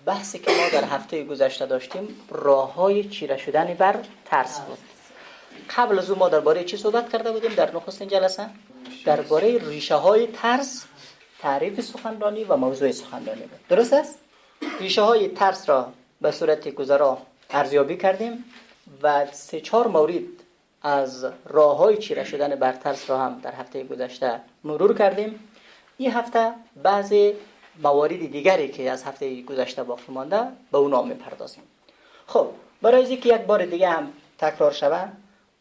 بحثی که ما در هفته گذشته داشتیم راه‌های چیره شدن بر ترس بود. قبل از اون ما درباره چی صحبت کرده بودیم در نخستین جلسه؟ درباره ریشه‌های ترس، تعریف سخنرانی و موضوع سخنرانی بود. درست است؟ ریشه‌های ترس را به صورت گذرا ارزیابی کردیم و 3-4 مورد از راه‌های چیره شدن بر ترس را هم در هفته گذشته مرور کردیم. این هفته بعضی موارد دیگری که از هفته گذشته باقی مانده به اونا می‌پردازیم. خب برای اینکه یک بار دیگه هم تکرار شود،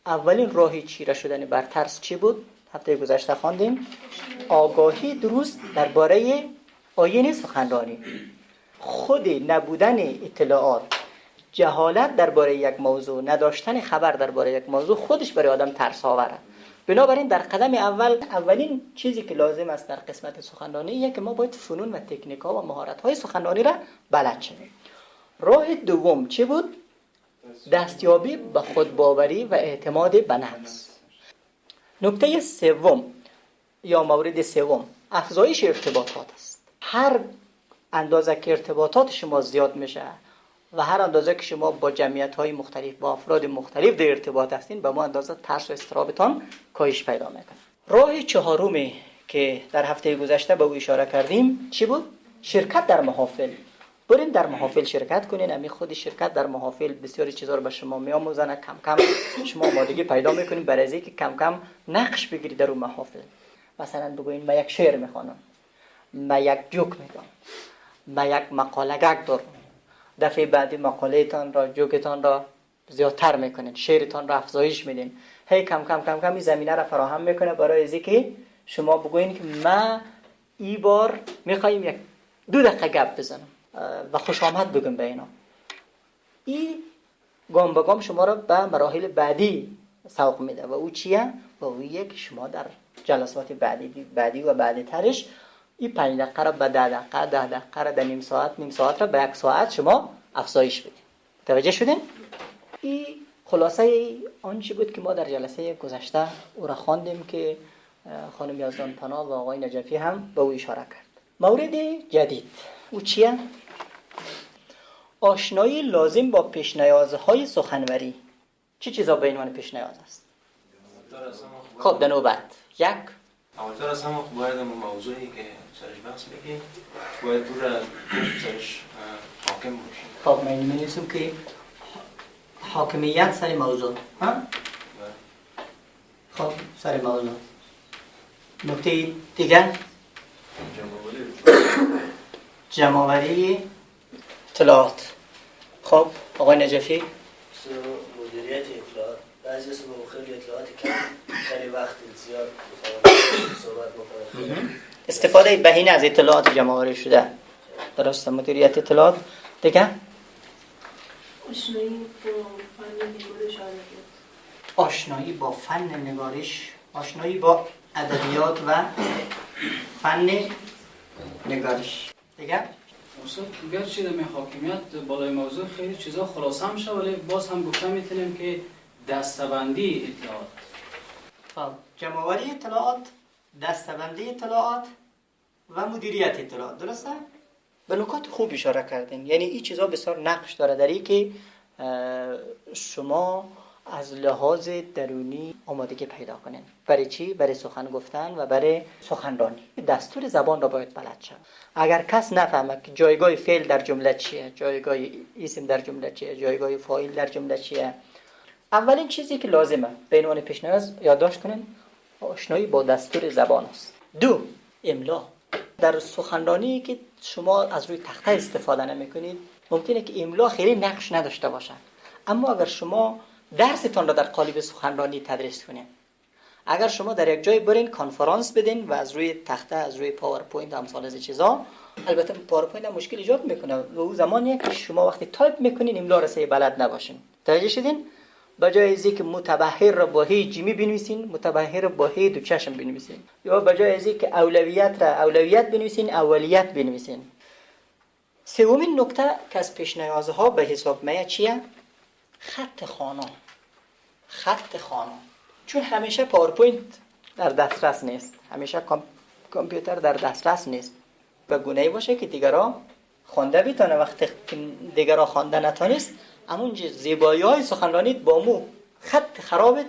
اولین راهی چیره شدن بر ترس چی بود؟ هفته گذشته خواندیم آگاهی درست درباره آیین سخنرانی. خود نبودن اطلاعات، جهالت درباره یک موضوع، نداشتن خبر درباره یک موضوع خودش برای آدم ترس آوره. بنابراین در قدم اولین چیزی که لازم است در قسمت سخنرانی اینه که ما باید فنون و تکنیک‌ها و مهارت‌های سخنرانی را بلد شویم. راه دوم چی بود؟ دستیابی به خودباوری و اعتماد به نفس. نکته سوم یا مورد سوم افزایش ارتباطات است. هر اندازه که ارتباطات شما زیاد میشه و هر اندازه که شما با جمعیت‌های مختلف با افراد مختلف در ارتباط هستین، به ما اندازه ترس و اضطرابتان کاهش پیدا میکنه. راه چهارمی که در هفته گذشته به او اشاره کردیم چی بود؟ شرکت در محافل. برین در محافل شرکت کنین. همین خود شرکت در محافل بسیاری چیزا رو به شما میآموزن. کم کم شما آمادگی پیدا میکنین برای اینکه کم کم نقش بگیرید در اون محافل. مثلا بگوین من یک شعر میخوانم، من یک جوک میگم، من یک مقاله گگ دارم. دفعه بعدی مقاله‌تان را، جوکتان را زیادتر میکنین، شعرتان را افزایش میدین. هی کم کم این زمینه را فراهم میکنه برای اینکه شما بگوین که من این بار میخوایم 2 دقیقه گپ بزنم و خوش آمد بگم به اینا. این گام به گام شما را به مراحل بعدی سوق میده و او چیه؟ و او یک شما در جلسات بعدی و بعدی ترش این 5 دقیقه را به 10 دقیقه، 10 دقیقه را به نیم ساعت را به 1 ساعت شما افزایش بدید. متوجه شدین؟ این خلاصه آنچه بود که ما در جلسه گذشته او را خواندیم که خانم یزدان پناه و آقای نجفی هم به او اشاره کرد. مورد جدید او چیه؟ آشنایی لازم با پیش‌نیازهای سخنوری. چه چیزا به عنوان پیش‌نیاز است؟ خب در نوبت یک اولتر از همه باید موضوعی که سرش بحث بگیم باید دور سرش حاکم باشیم. خب من می‌نویسم که حاکمیت سر موضوع. ها؟ خب سر موضوع. نکته دیگر جمع‌آوری اطلاعات. خب آقای نجفی مدیریت اطلاعات. بعضی از موقع خیلی اطلاعات کم خیلی وقت زیاد صحبت می‌کنه. استفاده بهینه از اطلاعات جمع‌آوری شده. درسته. مدیریت اطلاعات دیگه آشنایی با فن نگارش، آشنایی با ادبیات و فن نگارش. دیگه اصلا گرچه در حاکمیت بالای موضوع خیلی چیزا خلاصه میشه، ولی باز هم گفته میتونیم که دسته‌بندی اطلاعات. خب جمع‌آوری اطلاعات، دسته‌بندی اطلاعات و مدیریت اطلاعات. درسته؟ به نکات خوب اشاره کردین. یعنی این چیزا بسیار نقش داره در این که شما از لحاظ درونی آمادگی پیدا کنین. برای چی؟ برای سخن گفتن و برای سخنرانی. دستور زبان را باید بلد شد. اگر کس نفهمه که جایگاه فعل در جمله چیه، جایگاه اسم در جمله چیه، جایگاه فاعل در جمله چیه، اولین چیزی که لازمه به عنوان پیش‌نیاز یادداشت کنین آشنایی با دستور زبان است. 2 املا. در سخنرانی که شما از روی تخته استفاده نمی‌کنید ممکنه که املا خیلی نقش نداشته باشه، اما اگر شما درستان را در قالب سخنرانی تدریس کنین، اگر شما در یک جای برین کنفرانس بدین و از روی تخته، از روی پاورپوینت امثال از چیزا، البته پاورپوینت هم مشکل ایجاد میکنه و اون زمانیه که شما وقتی تایپ میکنین املا را صحیح بلد نباشین. توجه شدین؟ بجای از اینکه متبحر را با هی جیمی بنویسین، متبحر را با هی 2 چشم بنویسین، یا بجای از اینکه اولویت را اولویت بنویسین، اولیت بنویسین. سومین نکته که از پیش‌نیازها به حساب میاد چیه؟ خط خانه. چون همیشه پاورپوینت در دسترس نیست، همیشه کامپیوتر در دسترس نیست. به گونه‌ای باشه که دیگران خوانده بیتانه وقتی دیگر را خوانده نتانست همونجا زیبایی های سخنرانیت با مو خط خرابت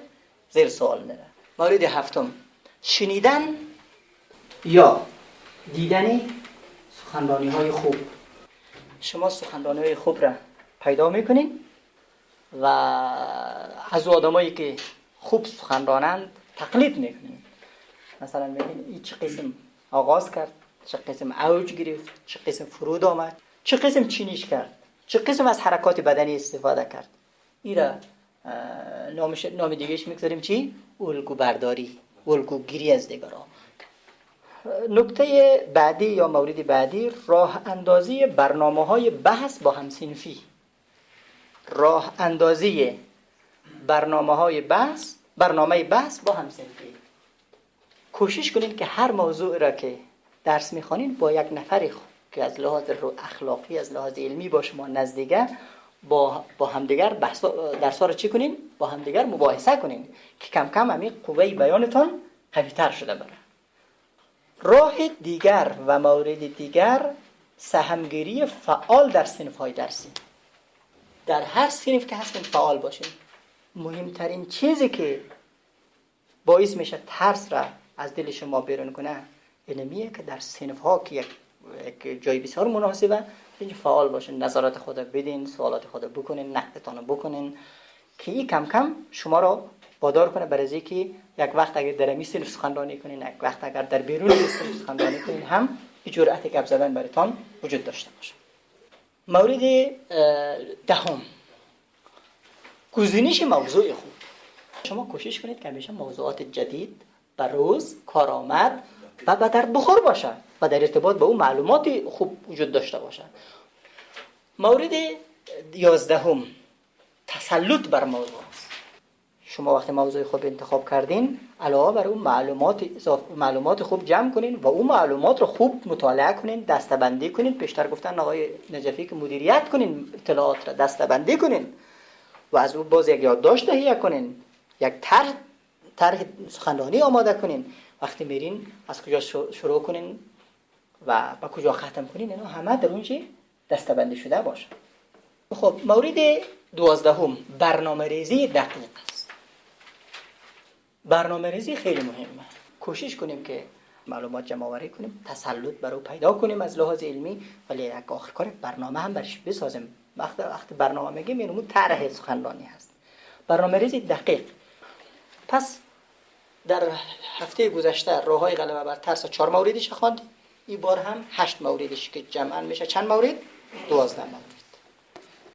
زیر سوال میره. مورد هفتم، شنیدن یا دیدن سخنرانی های خوب. شما سخنرانی های خوب را پیدا میکنین و از آدمایی که خوب سخنرانند تقلید میکنین. مثلا میگین این چه قسم آغاز کرد، چه قسم اوج گرفت، چه قسم فرود آمد، چه قسم چینیش کرد، چه قسم از حرکات بدنی استفاده کرد. این را نام دیگهش میگذاریم چی؟ الگو برداری، الگو گیری از دیگران. نکته بعدی یا مورد بعدی، راه اندازی برنامه‌های بحث با هم‌صنفی. راه اندازی برنامه بحث با هم‌صنفی. کوشش کنید که هر موضوع را که درس می‌خوانید با یک نفری که از لحاظ اخلاقی، از لحاظ علمی با شما نزدیکه، با همدیگر درس‌ها را چی کنین؟ با همدیگر مباحثه کنین که کم کم همین قوه بیانتون قوی‌تر شده بره. راه دیگر و مورد دیگر، سهمگیری فعال در صنف‌های درسی. در هر صنف که هستین فعال باشین. مهمترین چیزی که باعث میشه ترس را از دل شما بیرون کنه اینمیه که در صنف‌ها که یک جای بسیار مناسبه اینجا فعال باشین، نظرات خود بدین، سوالات خود بکنین، نقدتان بکنین که این کم کم شما را وادار کنه برای اینکه یک وقت اگر در این صنف سخنرانی کنین، یک وقت اگر در بیرون صنف سخنرانی کنین هم این جرأت گپ زدن براتون وجود داشته باشه. مورد دهم، گزینش موضوع خوب. شما کوشش کنید که همیشه موضوعات جدید بروز، کارآمد و در بخور باشه و در ارتباط با اون معلومات خوب وجود داشته باشه. مورد 11، تسلط بر موضوع است. شما وقتی موضوع خوب انتخاب کردین، علاوه بر اون معلومات خوب جمع کنین و اون معلومات رو خوب مطالعه کنین، دسته‌بندی کنین. پیشتر گفتن آقای نجفی که مدیریت کنین، اطلاعات رو دسته‌بندی کنین و از اون باز یک یادداشت تهیه کنین، یک طرح سخنرانی آماده کنین. وقتی میرین از کجا شروع کنین و با کجا ختم کنین، اینا همه در اونجا دسته‌بندی شده باشه. خب مورد 12، برنامه‌ریزی دقیق است. برنامه‌ریزی خیلی مهمه. کوشش کنیم که معلومات جمع آوری کنیم، تسلط بر او پیدا کنیم از لحاظ علمی، ولی یک آخر کار برنامه هم برش بسازیم. وقتی برنامه میگیم اینو طرح سخنرانی هست. برنامه‌ریزی دقیق. پس در هفته گذشته راه‌های غلبه بر ترس 4 موردش خواندیم. این بار هم 8 موردش که جمعاً میشه چند مورد؟ 12 مورد.